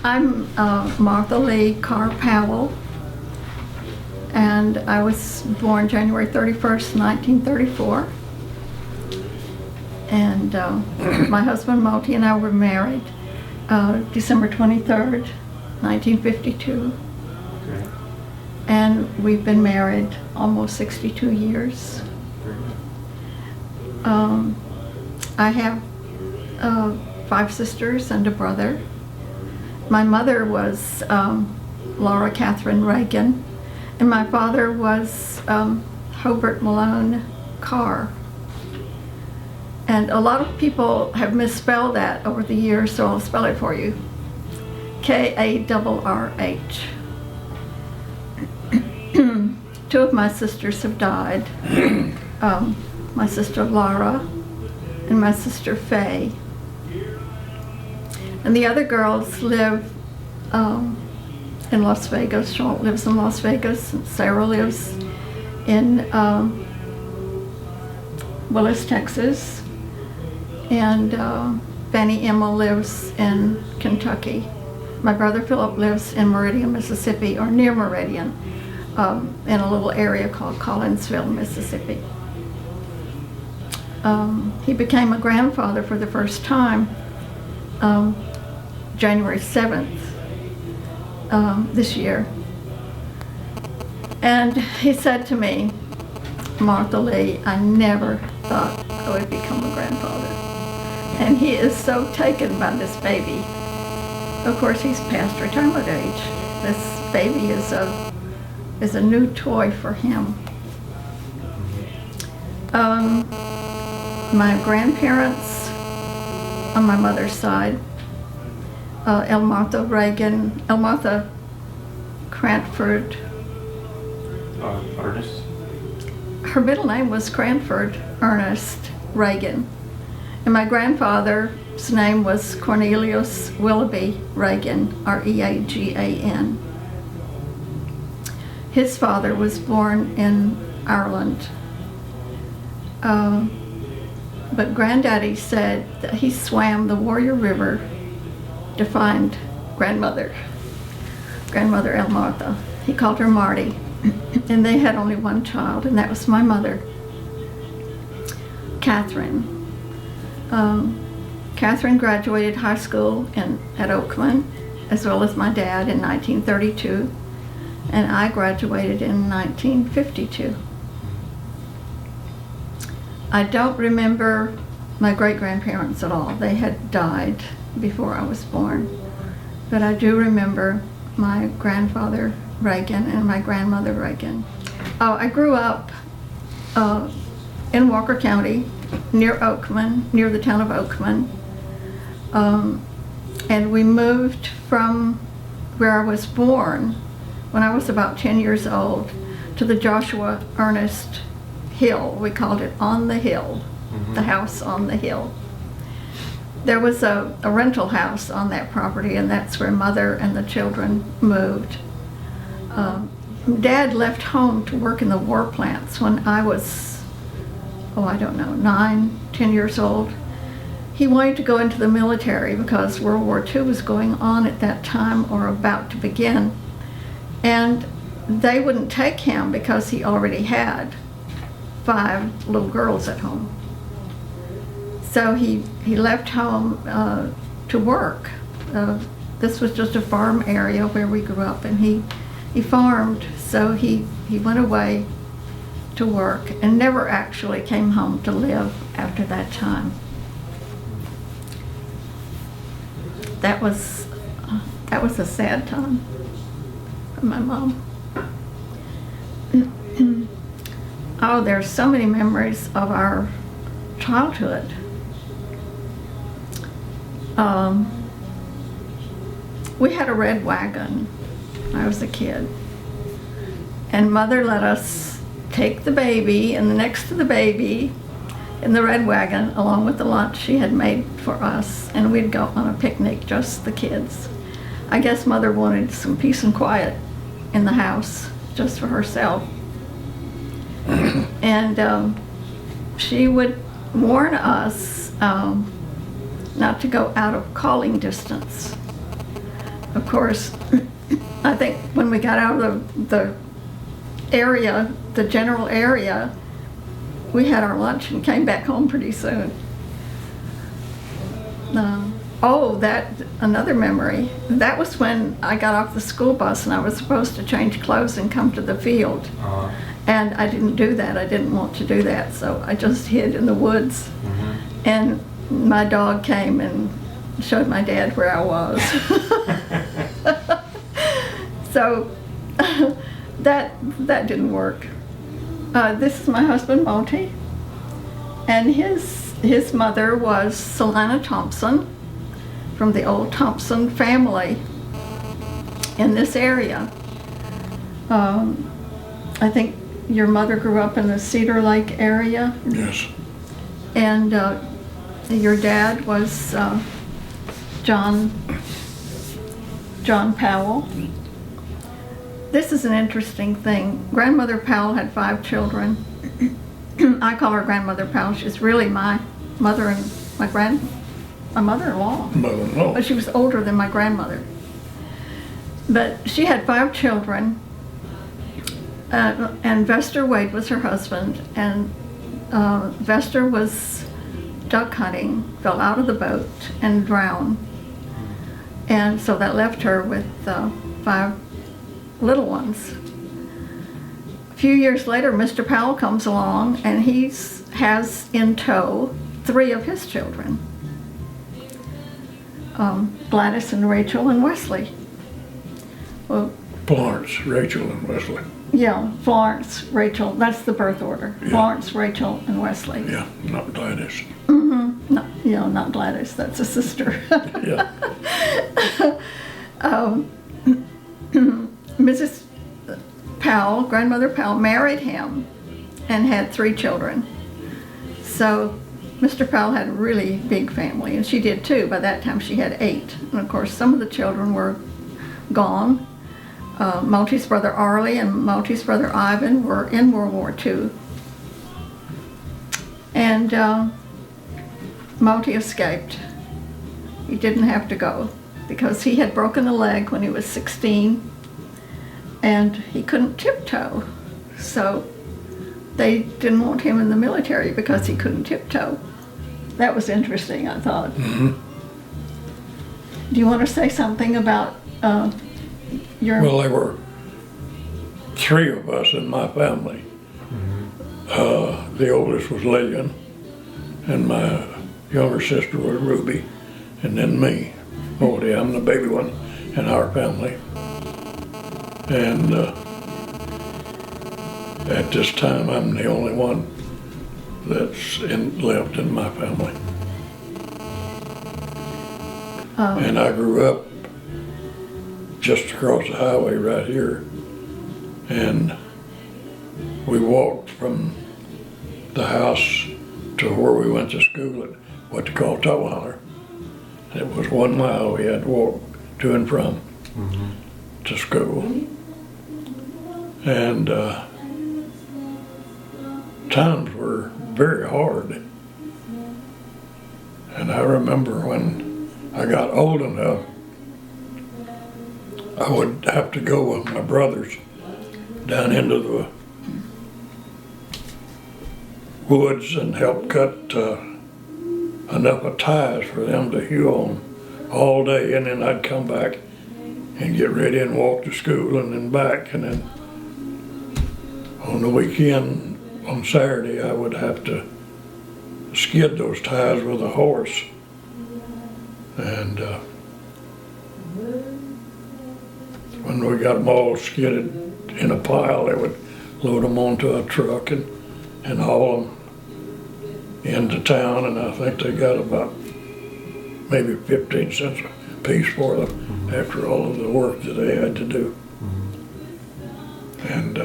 I'm Martha Lee Carr Powell, and I was born January 31st, 1934. And my husband Moultie and I were married December 23rd, 1952. Okay. And we've been married almost 62 years. I have 5 sisters and a brother. My mother was Laura Catherine Reagan, and my father was Hobart Malone Carr. And a lot of people have misspelled that over the years, so I'll spell it for you. K-A-R-R-H. 2 of my sisters have died. My sister Laura and my sister Faye. And the other girls live in Las Vegas. Charlotte lives in Las Vegas, and Sarah lives in Willis, Texas. And Fanny Emma lives in Kentucky. My brother Philip lives in Meridian, Mississippi, or near Meridian, in a little area called Collinsville, Mississippi. He became a grandfather for the first time January 7th this year. And he said to me, Martha Lee, I never thought I would become a grandfather. And he is so taken by this baby. Of course, he's past retirement age. This baby is a new toy for him. My grandparents on my mother's side, Elmartha Cranford. Ernest? Her middle name was Cranford Ernest Reagan. And my grandfather's name was Cornelius Willoughby Reagan, R-E-A-G-A-N. His father was born in Ireland. But Granddaddy said that he swam the Warrior River to find grandmother Elmartha. He called her Marty. And they had only one child, and that was my mother, Catherine. Catherine graduated high school at Oakman, as well as my dad, in 1932, and I graduated in 1952. I don't remember my great-grandparents at all. They had died before I was born, but I do remember my grandfather Reagan and my grandmother Reagan. I grew up in Walker County, near Oakman, near the town of Oakman. And we moved from where I was born when I was about 10 years old to the Joshua Ernest Hill. We called it On the Hill, the house on the hill. There was a rental house on that property, and that's where Mother and the children moved. Dad left home to work in the war plants when I was, 9, 10 years old. He wanted to go into the military because World War II was going on at that time, or about to begin. And they wouldn't take him because he already had 5 little girls at home. So he left home to work. This was just a farm area where we grew up, and he farmed, so he went away to work and never actually came home to live after that time. That was a sad time for my mom. Oh, there's so many memories of our childhood. We had a red wagon when I was a kid, and Mother let us take the baby and the next to the baby in the red wagon along with the lunch she had made for us, and we'd go on a picnic, just the kids. I guess Mother wanted some peace and quiet in the house just for herself. And she would warn us not to go out of calling distance. of course, I think when we got out of the area, the general area, we had our lunch and came back home pretty soon. Another memory. That was when I got off the school bus and I was supposed to change clothes and come to the field. And I didn't do that. I didn't want to do that, so I just hid in the woods. And my dog came and showed my dad where I was. So that didn't work. This is my husband, Moultie, and his mother was Selina Thompson from the old Thompson family in this area. I think your mother grew up in the Cedar Lake area. Yes. And your dad was John Powell. This is an interesting thing. Grandmother Powell had 5 children. I call her Grandmother Powell. She's really my mother and my mother-in-law. Mother-in-law. But she was older than my grandmother. But she had 5 children, and Vester Wade was her husband, and Vester was duck hunting, fell out of the boat and drowned. And so that left her with 5 little ones. A few years later, Mr. Powell comes along and he has in tow 3 of his children, Gladys and Rachel and Wesley. Well, Florence, Rachel, and Wesley. yeah, Florence, Rachel, that's the birth order. Yeah. Florence, Rachel, and Wesley. Yeah, not Gladys. Not Gladys, that's a sister. Yeah. Mrs. Powell, Grandmother Powell, married him and had 3 children. So Mr. Powell had a really big family, and she did too. By that time she had 8. And of course some of the children were gone. Moultie's brother Arlie and Moultie's brother Ivan were in World War II. And Moultie escaped. He didn't have to go because he had broken a leg when he was 16 and he couldn't tiptoe. So they didn't want him in the military because he couldn't tiptoe. That was interesting, I thought. Mm-hmm. Do you want to say something about your... Well, there were 3 of us in my family. The oldest was Lillian, and my younger sister was Ruby, and then me. Moultie, I'm the baby one in our family. And at this time, I'm the only one that's left in my family. And I grew up just across the highway right here. And we walked from the house to where we went to school at what they call Towhouler. It was 1 mile we had to walk to and from to school. And times were very hard. And I remember when I got old enough, I would have to go with my brothers down into the woods and help cut enough of ties for them to hew on all day, and then I'd come back and get ready and walk to school and then back, and then on the weekend, on Saturday, I would have to skid those ties with a horse. And when we got them all skidded in a pile, they would load them onto a truck and haul them into town, and I think they got about maybe 15 cents a piece for them after all of the work that they had to do. And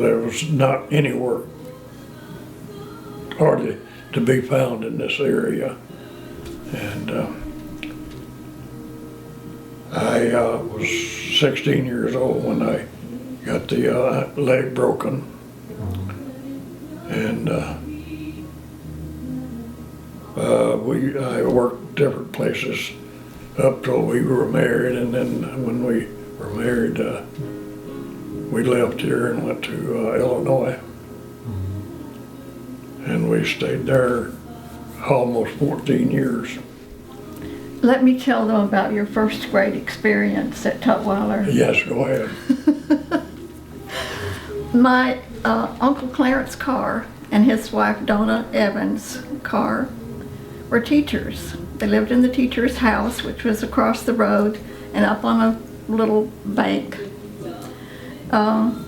there was not any work hardly to be found in this area. And I was 16 years old when I got the leg broken. And I worked different places up till we were married, and then when we were married, we left here and went to Illinois. And we stayed there almost 14 years. Let me tell them about your first grade experience at Tutwiler. Yes, go ahead. My Uncle Clarence Carr and his wife Donna Evans Carr were teachers. They lived in the teacher's house, which was across the road and up on a little bank. And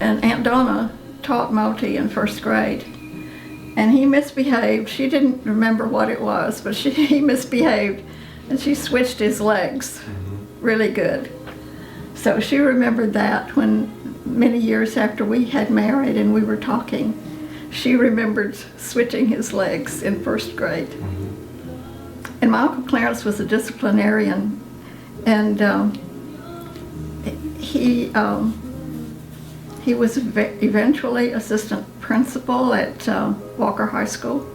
Aunt Donna taught Moultie in first grade. And he misbehaved. She didn't remember what it was, but he misbehaved, and she switched his legs really good. So she remembered that when many years after we had married and we were talking, she remembered switching his legs in first grade. And my Uncle Clarence was a disciplinarian, and he was eventually assistant principal at Walker High School.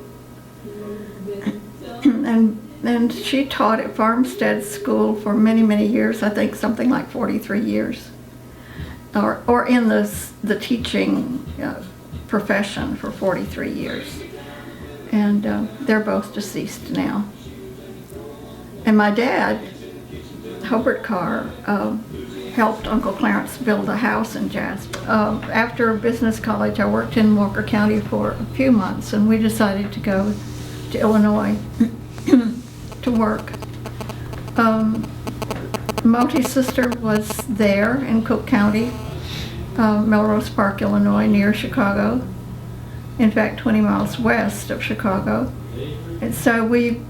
And she taught at Farmstead School for many, many years, I think something like 43 years. Or in the teaching profession for 43 years. And they're both deceased now. And my dad, Hobart Carr, helped Uncle Clarence build a house in Jasper. After business college, I worked in Walker County for a few months, and we decided to go to Illinois to work. Moultie's sister was there in Cook County, Melrose Park, Illinois, near Chicago. In fact, 20 miles west of Chicago. And so we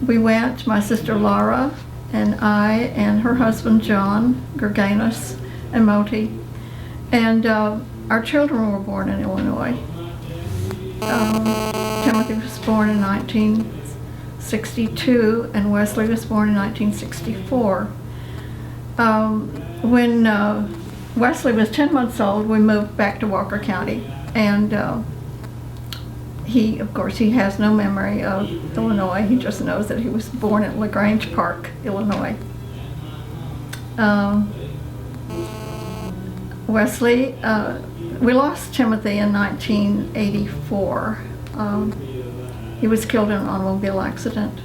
went, my sister Laura, and I, and her husband John Gerganus, and Moultie, and our children were born in Illinois. Timothy was born in 1962, and Wesley was born in 1964. When Wesley was 10 months old, we moved back to Walker County, and of course, he has no memory of Illinois. He just knows that he was born at LaGrange Park, Illinois. Wesley, we lost Timothy in 1984. He was killed in an automobile accident.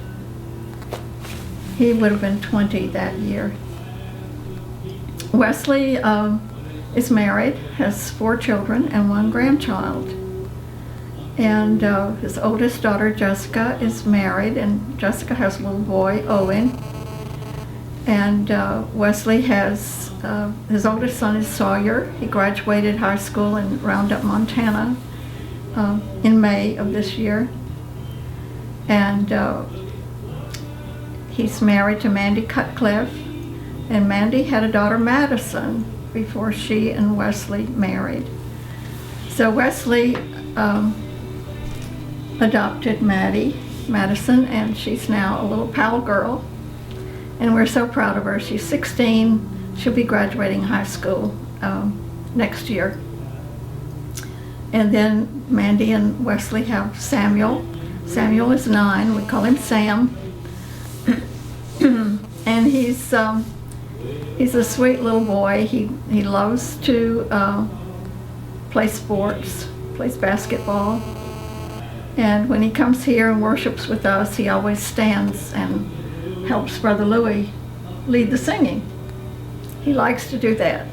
He would have been 20 that year. Wesley is married, has 4 children and 1 grandchild. And his oldest daughter, Jessica, is married, and Jessica has a little boy, Owen. And Wesley has, his oldest son is Sawyer. He graduated high school in Roundup, Montana in May of this year. And he's married to Mandy Cutcliffe. And Mandy had a daughter, Madison, before she and Wesley married. So Wesley adopted Madison, and she's now a little pal girl, and we're so proud of her. She's 16. She'll be graduating high school next year. And then Mandy and Wesley have Samuel. Samuel is 9. We call him Sam. And he's a sweet little boy. He loves to play sports, plays basketball. And when he comes here and worships with us, he always stands and helps Brother Louis lead the singing. He likes to do that.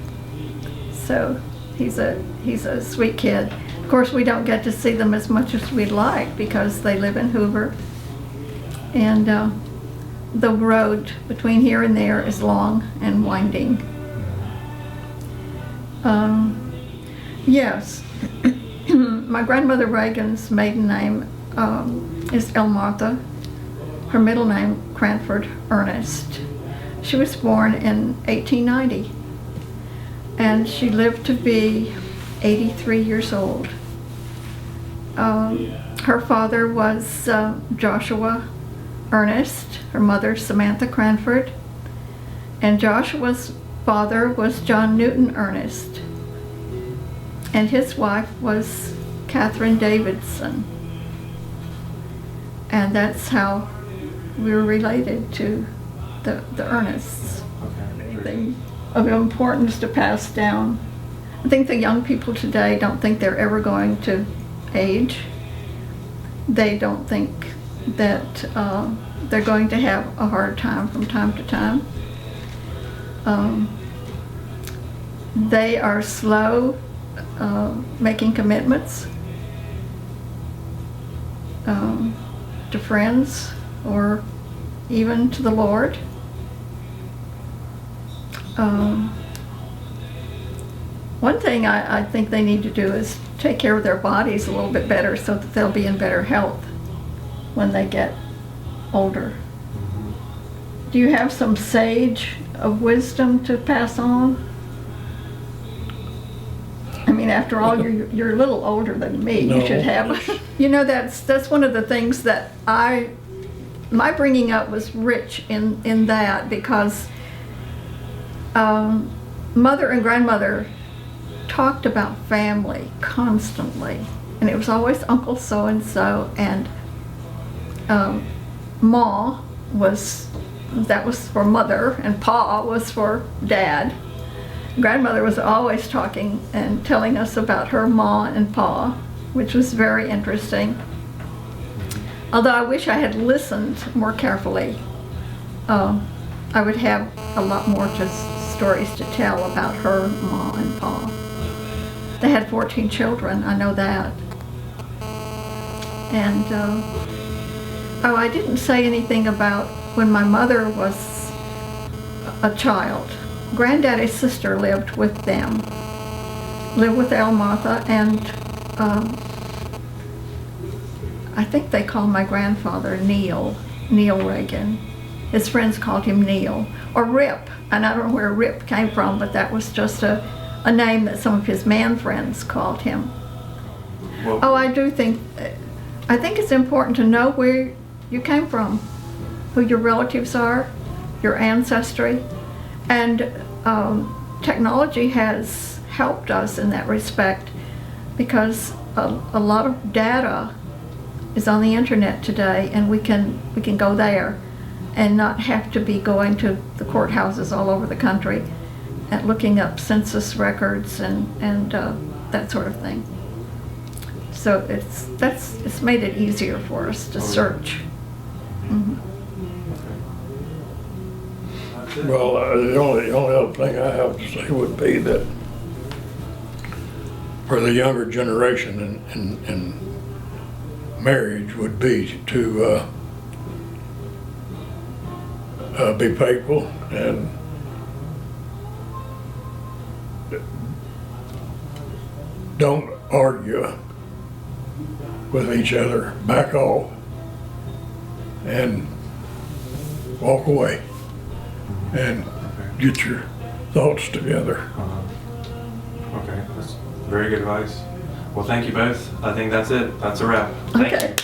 So he's a sweet kid. Of course, we don't get to see them as much as we'd like because they live in Hoover. And the road between here and there is long and winding. Yes. My grandmother Reagan's maiden name is Elmartha. Her middle name, Cranford Ernest. She was born in 1890, and she lived to be 83 years old. Her father was Joshua Ernest, her mother Samantha Cranford, and Joshua's father was John Newton Ernest, and his wife was Catherine Davidson. And that's how we were related to the Ernests. Okay. Anything of importance to pass down. I think the young people today don't think they're ever going to age. They don't think that they're going to have a hard time from time to time. They are slow making commitments to friends or even to the Lord. One thing I think they need to do is take care of their bodies a little bit better so that they'll be in better health when they get older. Do you have some sage of wisdom to pass on? I mean, after all, you're a little older than me. No. You should have. You know, that's one of the things that my bringing up was rich in that, because mother and grandmother talked about family constantly, and it was always Uncle so and so, and Ma was for mother, and Pa was for dad. Grandmother was always talking and telling us about her Ma and Pa, which was very interesting. Although I wish I had listened more carefully, I would have a lot more stories to tell about her Ma and Pa. They had 14 children, I know that. And I didn't say anything about when my mother was a child. Granddaddy's sister lived with them, lived with El Martha, and I think they called my grandfather Neil Reagan. His friends called him Neil, or Rip, and I don't know where Rip came from, but that was just a name that some of his man friends called him. Well, I think it's important to know where you came from, who your relatives are, your ancestry, and technology has helped us in that respect, because a lot of data is on the internet today, and we can go there and not have to be going to the courthouses all over the country and looking up census records and that sort of thing. So it's made it easier for us to search. Mhm. Well, the only other thing I have to say would be that for the younger generation in marriage would be to be faithful and don't argue with each other. Back off and walk away and get your thoughts together. Okay, that's very good advice. Well, thank you both. I think that's it. That's a wrap. Thank Okay. you.